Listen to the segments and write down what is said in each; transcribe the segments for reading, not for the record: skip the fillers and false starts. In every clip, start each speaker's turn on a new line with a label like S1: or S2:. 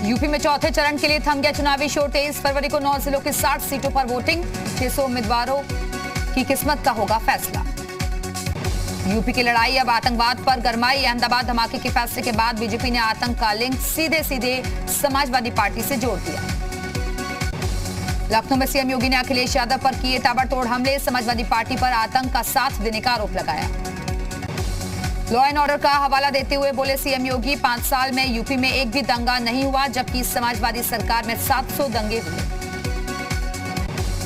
S1: UP में चौथे चरण के लिए थम गया चुनावी शोर। 23 फरवरी को 9 जिलों की 60 सीटों पर वोटिंग। 600 उम्मीदवारों की किस्मत का होगा फैसला। यूपी की लड़ाई अब आतंकवाद पर गरमाई। अहमदाबाद धमाके के फैसले के बाद बीजेपी ने आतंक का लिंक सीधे समाजवादी पार्टी से जोड़ दिया। लखनऊ में सीएम योगी ने अखिलेश यादव पर किए ताबड़तोड़ हमले। समाजवादी पार्टी पर आतंक का साथ देने का आरोप लगाया। लॉ एंड ऑर्डर का हवाला देते हुए बोले सीएम योगी, 5 साल में यूपी में एक भी दंगा नहीं हुआ, जबकि समाजवादी सरकार में 700 दंगे हुए।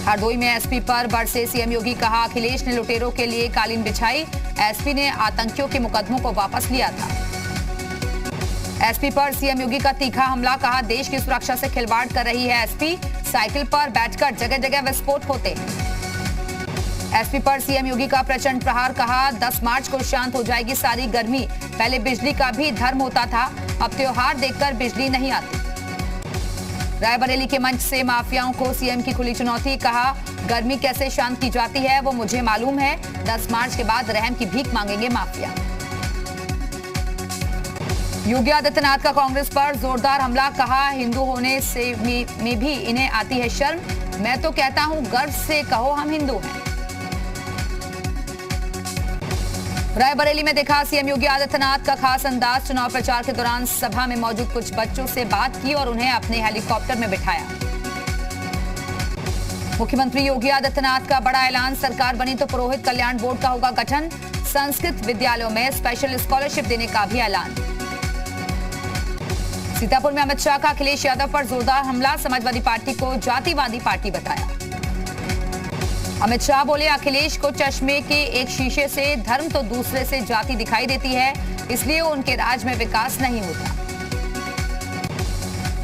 S1: हरदोई में एसपी पर बरसे सीएम योगी, कहा अखिलेश ने लुटेरों के लिए कालीन बिछाई। एसपी ने आतंकियों के मुकदमों को वापस लिया था। एसपी पर सीएम योगी का तीखा हमला, कहा देश की सुरक्षा से खिलवाड़ कर रही है एसपी। साइकिल पर बैठकर जगह जगह विस्फोट होते हैं। एसपी पर सीएम योगी का प्रचंड प्रहार, कहा 10 मार्च को शांत हो जाएगी सारी गर्मी। पहले बिजली का भी धर्म होता था, अब त्योहार देखकर बिजली नहीं आती। रायबरेली के मंच से माफियाओं को सीएम की खुली चुनौती, कहा गर्मी कैसे शांत की जाती है वो मुझे मालूम है। 10 मार्च के बाद रहम की भीख मांगेंगे माफिया। योगी आदित्यनाथ का कांग्रेस पर जोरदार हमला, कहा हिंदू होने से में भी इन्हें आती है शर्म। मैं तो कहता हूं गर्व से कहो हम हिंदू हैं। रायबरेली में देखा सीएम योगी आदित्यनाथ का खास अंदाज। चुनाव प्रचार के दौरान सभा में मौजूद कुछ बच्चों से बात की और उन्हें अपने हेलीकॉप्टर में बिठाया। मुख्यमंत्री योगी आदित्यनाथ का बड़ा ऐलान, सरकार बनी तो पुरोहित कल्याण बोर्ड का होगा गठन। संस्कृत विद्यालयों में स्पेशल स्कॉलरशिप देने का भी ऐलान। सीतापुर में अमित शाह का अखिलेश यादव पर जोरदार हमला, समाजवादी पार्टी को जातिवादी पार्टी बताया। अमित शाह बोले अखिलेश को चश्मे के एक शीशे से धर्म तो दूसरे से जाति दिखाई देती है, इसलिए उनके राज में विकास नहीं होता।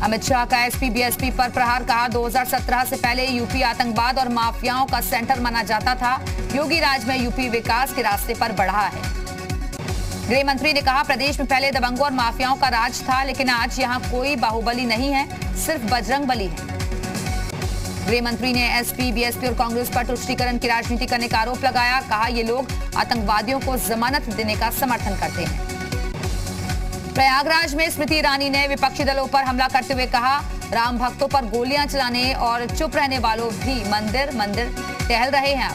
S1: अमित शाह का एसपी बीएसपी पर प्रहार, कहा 2017 से पहले यूपी आतंकवाद और माफियाओं का सेंटर माना जाता था। योगी राज में यूपी विकास के रास्ते पर बढ़ा है। गृह मंत्री ने कहा प्रदेश में पहले दबंगों और माफियाओं का राज था, लेकिन आज यहां कोई बाहुबली नहीं है, सिर्फ बजरंग बली है। गृह मंत्री ने एसपी बीएसपी और कांग्रेस पर तुष्टीकरण की राजनीति करने का आरोप लगाया। कहा ये लोग आतंकवादियों को जमानत देने का समर्थन करते हैं। प्रयागराज में स्मृति ईरानी ने विपक्षी दलों पर हमला करते हुए कहा राम भक्तों पर गोलियां चलाने और चुप रहने वालों भी मंदिर मंदिर टहल रहे हैं।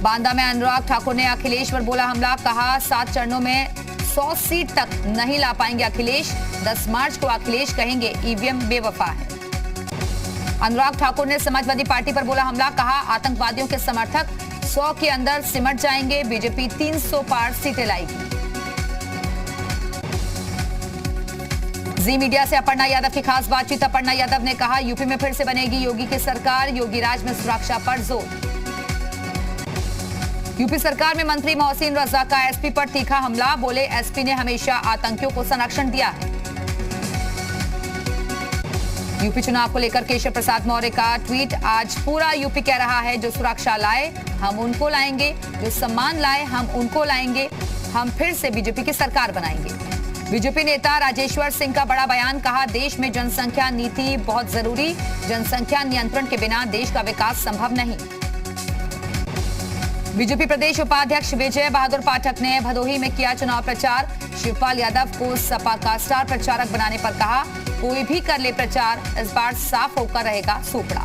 S1: बांदा में अनुराग ठाकुर ने अखिलेश पर बोला हमला, कहा 7 चरणों में 100 सीट तक नहीं ला पाएंगे अखिलेश। 10 मार्च को अखिलेश कहेंगे ईवीएम बेवफा है। अनुराग ठाकुर ने समाजवादी पार्टी पर बोला हमला, कहा आतंकवादियों के समर्थक 100 के अंदर सिमट जाएंगे। बीजेपी 300 पार सीटें लाएगी। जी मीडिया से अपर्णा यादव की खास बातचीत। अपर्णा यादव ने कहा यूपी में फिर से बनेगी योगी की सरकार, योगी राज में सुरक्षा पर जोर। यूपी सरकार में मंत्री मोहसिन रजा का एसपी पर तीखा हमला, बोले एसपी ने हमेशा आतंकियों को संरक्षण दिया है। यूपी चुनाव को लेकर केशव प्रसाद मौर्य का ट्वीट, आज पूरा यूपी कह रहा है जो सुरक्षा लाए हम उनको लाएंगे, जो सम्मान लाए हम उनको लाएंगे, हम फिर से बीजेपी की सरकार बनाएंगे। बीजेपी नेता राजेश्वर सिंह का बड़ा बयान, कहा देश में जनसंख्या नीति बहुत जरूरी, जनसंख्या नियंत्रण के बिना देश का विकास संभव नहीं। बीजेपी प्रदेश उपाध्यक्ष विजय बहादुर पाठक ने भदोही में किया चुनाव प्रचार। शिवपाल यादव को सपा का स्टार प्रचारक बनाने पर कहा कोई भी कर ले प्रचार, इस बार साफ होकर रहेगा सूपड़ा।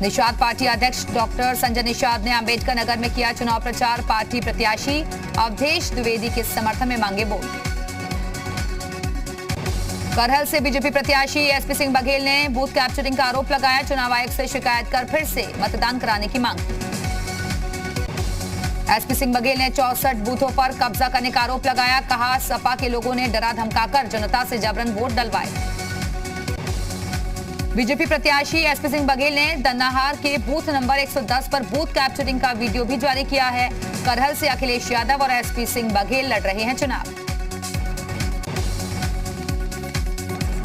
S1: निषाद पार्टी अध्यक्ष डॉक्टर संजय निषाद ने अंबेडकर नगर में किया चुनाव प्रचार। पार्टी प्रत्याशी अवधेश द्विवेदी के समर्थन में मांगे वोट। करहल से बीजेपी प्रत्याशी एसपी सिंह बघेल ने बूथ कैप्चरिंग का आरोप लगाया। चुनाव आयोग से शिकायत कर फिर से मतदान कराने की मांग की। एसपी सिंह बघेल ने 64 बूथों पर कब्जा करने का आरोप लगाया। कहा सपा के लोगों ने डरा धमकाकर जनता से जबरन वोट डलवाए। बीजेपी प्रत्याशी एसपी सिंह बघेल ने दन्नाहार के बूथ नंबर 110 पर बूथ कैप्चरिंग का वीडियो भी जारी किया है। करहल से अखिलेश यादव और एसपी सिंह बघेल लड़ रहे हैं चुनाव।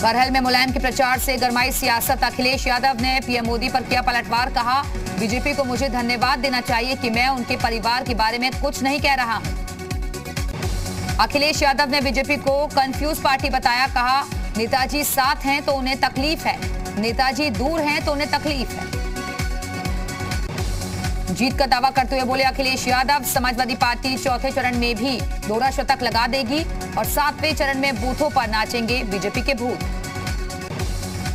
S1: करहल में मुलायम के प्रचार से गरमाई सियासत। अखिलेश यादव ने पीएम मोदी पर किया पलटवार। कहा बीजेपी को मुझे धन्यवाद देना चाहिए कि मैं उनके परिवार के बारे में कुछ नहीं कह रहा हूं। अखिलेश यादव ने बीजेपी को कंफ्यूज पार्टी बताया। कहा नेताजी साथ हैं तो उन्हें तकलीफ है, नेताजी दूर हैं तो उन्हें तकलीफ है। जीत का दावा करते हुए बोले अखिलेश यादव, समाजवादी पार्टी चौथे चरण में भी दोहरा शतक लगा देगी और 7वें चरण में बूथों पर नाचेंगे बीजेपी के भूत।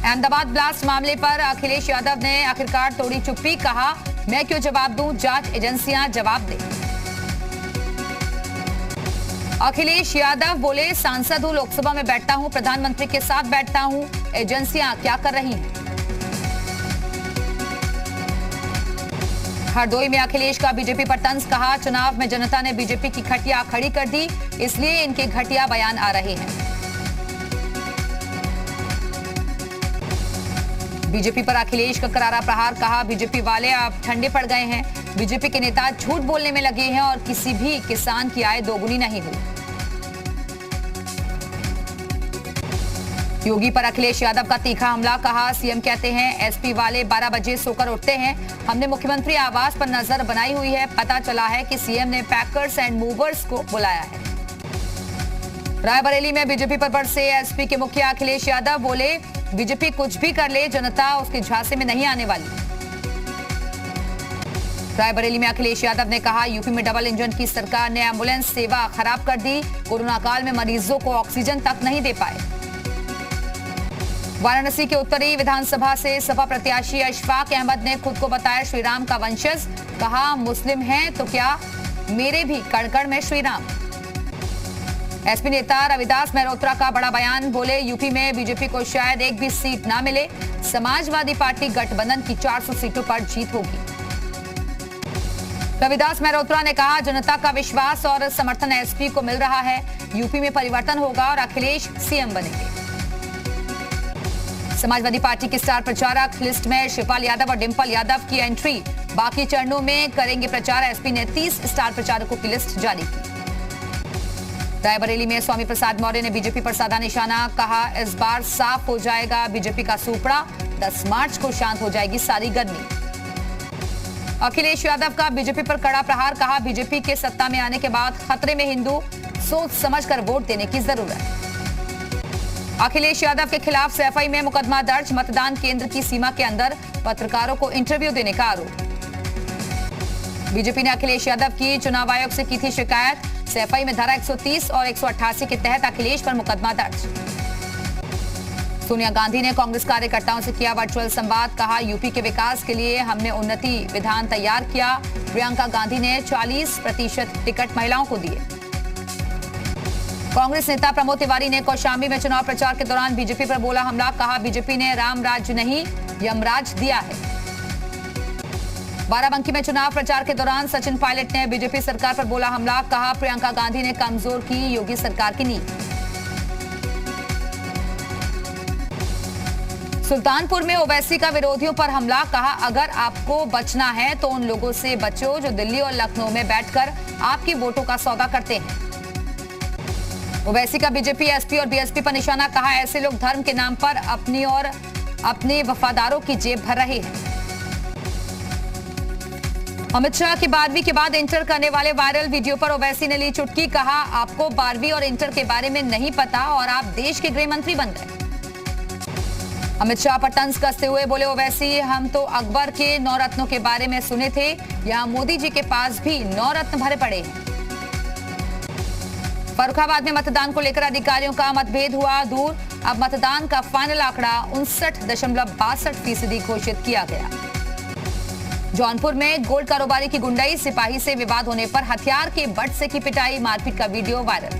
S1: अहमदाबाद ब्लास्ट मामले पर अखिलेश यादव ने आखिरकार तोड़ी चुप्पी, कहा मैं क्यों जवाब दूं, जांच एजेंसियां जवाब दें। अखिलेश यादव बोले सांसद हूं, लोकसभा में बैठता हूं, प्रधानमंत्री के साथ बैठता हूं, एजेंसियां क्या कर रही हैं। हरदोई में अखिलेश का बीजेपी पर तंज, कहा चुनाव में जनता ने बीजेपी की खटिया खड़ी कर दी, इसलिए इनके घटिया बयान आ रहे हैं। बीजेपी पर अखिलेश का करारा प्रहार, कहा बीजेपी वाले अब ठंडे पड़ गए हैं, बीजेपी के नेता झूठ बोलने में लगे हैं और किसी भी किसान की आय दोगुनी नहीं हुई। योगी पर अखिलेश यादव का तीखा हमला, कहा सीएम कहते हैं एसपी वाले 12 बजे सोकर उठते हैं, हमने मुख्यमंत्री आवास पर नजर बनाई हुई है, पता चला है कि सीएम ने पैकर्स एंड मूवर्स को बुलाया है। रायबरेली में बीजेपी पर बरसे एसपी के मुखिया अखिलेश यादव, बोले बीजेपी कुछ भी कर ले, जनता उसके झांसे में नहीं आने वाली। रायबरेली में अखिलेश यादव ने कहा यूपी में डबल इंजन की सरकार ने एम्बुलेंस सेवा खराब कर दी, कोरोना काल में मरीजों को ऑक्सीजन तक नहीं दे पाए। वाराणसी के उत्तरी विधानसभा से सपा प्रत्याशी अशफाक अहमद ने खुद को बताया श्रीराम का वंशज, कहा मुस्लिम हैं तो क्या, मेरे भी कण-कण में श्रीराम। एसपी नेता रविदास मेहरोत्रा का बड़ा बयान, बोले यूपी में बीजेपी को शायद एक भी सीट ना मिले, समाजवादी पार्टी गठबंधन की 400 सीटों पर जीत होगी। रविदास मेहरोत्रा ने कहा जनता का विश्वास और समर्थन एसपी को मिल रहा है, यूपी में परिवर्तन होगा और अखिलेश सीएम बनेंगे। समाजवादी पार्टी की स्टार प्रचारक लिस्ट में शिवपाल यादव और डिंपल यादव की एंट्री, बाकी चरणों में करेंगे प्रचार, एसपी ने 30 स्टार प्रचारकों की लिस्ट जारी की। रायबरेली में स्वामी प्रसाद मौर्य ने बीजेपी पर साधा निशाना, कहा इस बार साफ हो जाएगा बीजेपी का सूपड़ा, 10 मार्च को शांत हो जाएगी सारी गर्मी। अखिलेश यादव का बीजेपी पर कड़ा प्रहार, कहा बीजेपी के सत्ता में आने के बाद खतरे में हिंदू, सोच समझकर वोट देने की जरूरत। अखिलेश यादव के खिलाफ सीएफआई में मुकदमा दर्ज, मतदान केंद्र की सीमा के अंदर पत्रकारों को इंटरव्यू देने का आरोप। बीजेपी ने अखिलेश यादव की चुनाव आयोग से की थी शिकायत, सीएफआई में धारा 130 और 188 के तहत अखिलेश पर मुकदमा दर्ज। सोनिया गांधी ने कांग्रेस कार्यकर्ताओं से किया वर्चुअल संवाद, कहा यूपी के विकास के लिए हमने उन्नति विधान तैयार किया। प्रियंका गांधी ने 40% टिकट महिलाओं को दिए। कांग्रेस नेता प्रमोद तिवारी ने कौशाम्बी में चुनाव प्रचार के दौरान बीजेपी पर बोला हमला, कहा बीजेपी ने राम राज्य नहीं यमराज दिया है। बाराबंकी में चुनाव प्रचार के दौरान सचिन पायलट ने बीजेपी सरकार पर बोला हमला, कहा प्रियंका गांधी ने कमजोर की योगी सरकार की नींव। सुल्तानपुर में ओवैसी का विरोधियों पर हमला, कहा अगर आपको बचना है तो उन लोगों से बचो जो दिल्ली और लखनऊ में बैठकर आपकी वोटों का सौदा करते हैं। ओवैसी का बीजेपी, एसपी और बीएसपी पर निशाना, कहा ऐसे लोग धर्म के नाम पर अपनी और अपने वफादारों की जेब भर रहे हैं। अमित शाह की 12वीं के बाद इंटर करने वाले वायरल वीडियो पर ओवैसी ने ली चुटकी, कहा आपको 12वीं और इंटर के बारे में नहीं पता और आप देश के गृह मंत्री बन गए। अमित शाह पर तंज कसते हुए बोले ओवैसी, हम तो अकबर के 9 रत्नों के बारे में सुने थे, यहाँ मोदी जी के पास भी 9 रत्न भरे पड़े हैं। फर्रुखाबाद में मतदान को लेकर अधिकारियों का मतभेद हुआ दूर, अब मतदान का फाइनल आंकड़ा 59.62% घोषित किया गया। जौनपुर में गोल्ड कारोबारी की गुंडाई, सिपाही से विवाद होने पर हथियार के बट से की पिटाई, मारपीट का वीडियो वायरल।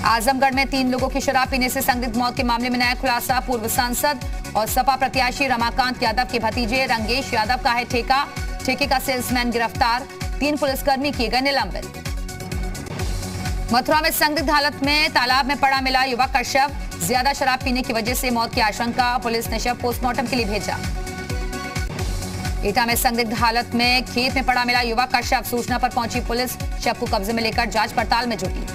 S1: आजमगढ़ में 3 लोगों की शराब पीने से संदिग्ध मौत के मामले में नया खुलासा, पूर्व सांसद और सपा प्रत्याशी रमाकांत यादव के भतीजे रंगेश यादव का है ठेका, ठेके का सेल्समैन गिरफ्तार, 3 पुलिसकर्मी किए गए निलंबित। मथुरा में संदिग्ध हालत में तालाब में पड़ा मिला युवक का शव, ज्यादा शराब पीने की वजह से मौत की आशंका, पुलिस ने शव पोस्टमार्टम के लिए भेजा। एटा में संदिग्ध हालत में खेत में पड़ा मिला युवक का शव, सूचना पर पहुंची पुलिस शव को कब्जे में लेकर जांच पड़ताल में जुटी।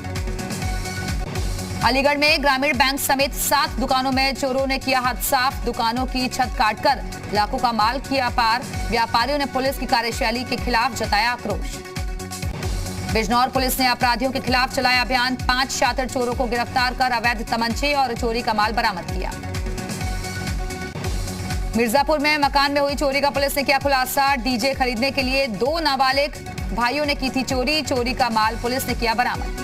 S1: अलीगढ़ में ग्रामीण बैंक समेत 7 दुकानों में चोरों ने किया हाथ साफ, दुकानों की छत काटकर लाखों का माल किया पार, व्यापारियों ने पुलिस की कार्यशैली के खिलाफ जताया आक्रोश। बिजनौर पुलिस ने अपराधियों के खिलाफ चलाया अभियान, 5 शातिर चोरों को गिरफ्तार कर अवैध तमंचे और चोरी का माल बरामद किया। मिर्जापुर में मकान में हुई चोरी का पुलिस ने किया खुलासा। डीजे खरीदने के लिए 2 नाबालिग भाइयों ने की थी चोरी का माल पुलिस ने किया बरामद।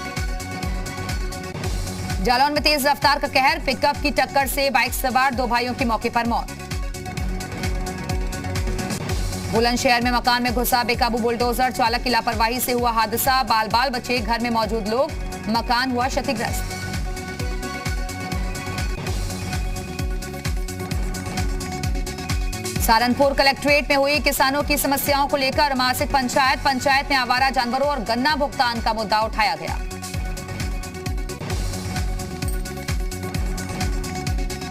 S1: जालौन में तेज रफ्तार का कहर, पिकअप की टक्कर से बाइक सवार 2 भाइयों की मौके पर मौत। बुलंदशहर में मकान में घुसा बेकाबू बुलडोजर, चालक की लापरवाही से हुआ हादसा, बाल बचे, घर में मौजूद लोग, मकान हुआ क्षतिग्रस्त। सहारनपुर कलेक्ट्रेट में हुई किसानों की समस्याओं को लेकर मासिक पंचायत में आवारा जानवरों और गन्ना भुगतान का मुद्दा उठाया गया।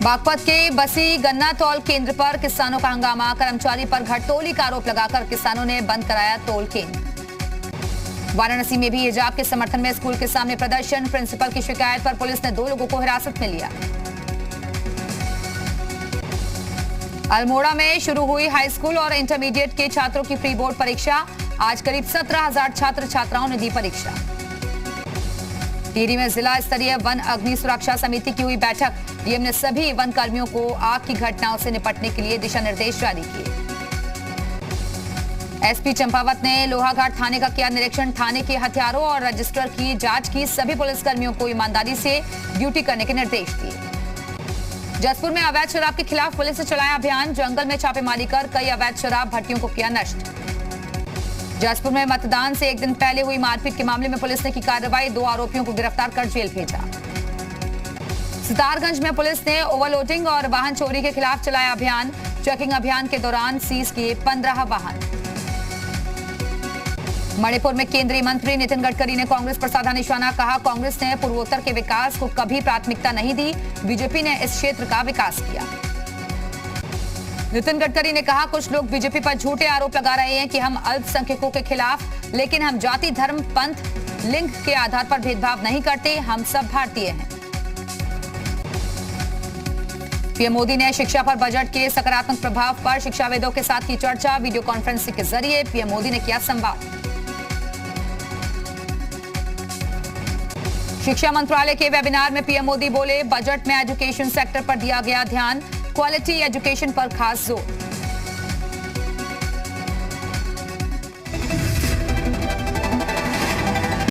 S1: बागपत के बसी गन्ना तौल केंद्र पर किसानों का हंगामा, कर्मचारी पर घटतोली का आरोप लगाकर किसानों ने बंद कराया तौल केंद्र। वाराणसी में भी हिजाब के समर्थन में स्कूल के सामने प्रदर्शन, प्रिंसिपल की शिकायत पर पुलिस ने 2 लोगों को हिरासत में लिया। अल्मोड़ा में शुरू हुई हाई स्कूल और इंटरमीडिएट के छात्रों की प्री बोर्ड परीक्षा, आज करीब 17,000 छात्र छात्राओं ने दी परीक्षा। टिहरी में जिला स्तरीय वन अग्नि सुरक्षा समिति की हुई बैठक, डीएम ने सभी वन कर्मियों को आग की घटनाओं से निपटने के लिए दिशा निर्देश जारी किए। एसपी चंपावत ने लोहाघाट थाने का किया निरीक्षण, थाने के हथियारों और रजिस्टर की जांच की, सभी पुलिसकर्मियों को ईमानदारी से ड्यूटी करने के निर्देश दिए। जसपुर में अवैध शराब के खिलाफ पुलिस ने चलाया अभियान, जंगल में छापेमारी कर कई अवैध शराब भट्टियों को किया नष्ट। जसपुर में मतदान से 1 दिन पहले हुई मारपीट के मामले में पुलिस ने की कार्रवाई, 2 आरोपियों को गिरफ्तार कर जेल भेजा। सितारगंज में पुलिस ने ओवरलोडिंग और वाहन चोरी के खिलाफ चलाया अभियान, चेकिंग अभियान के दौरान सीज किए 15 वाहन। मणिपुर में केंद्रीय मंत्री नितिन गडकरी ने कांग्रेस पर साधा निशाना, कहा कांग्रेस ने पूर्वोत्तर के विकास को कभी प्राथमिकता नहीं दी, बीजेपी ने इस क्षेत्र का विकास किया। नितिन गडकरी ने कहा कुछ लोग बीजेपी पर झूठे आरोप लगा रहे हैं कि हम अल्पसंख्यकों के खिलाफ, लेकिन हम जाति, धर्म, पंथ, लिंग के आधार पर भेदभाव नहीं करते, हम सब भारतीय हैं। पीएम मोदी ने शिक्षा पर बजट के सकारात्मक प्रभाव पर शिक्षाविदों के साथ की चर्चा, वीडियो कॉन्फ्रेंसिंग के जरिए पीएम मोदी ने किया संवाद। शिक्षा मंत्रालय के वेबिनार में पीएम मोदी बोले, बजट में एजुकेशन सेक्टर पर दिया गया ध्यान, क्वालिटी एजुकेशन पर खास जोर।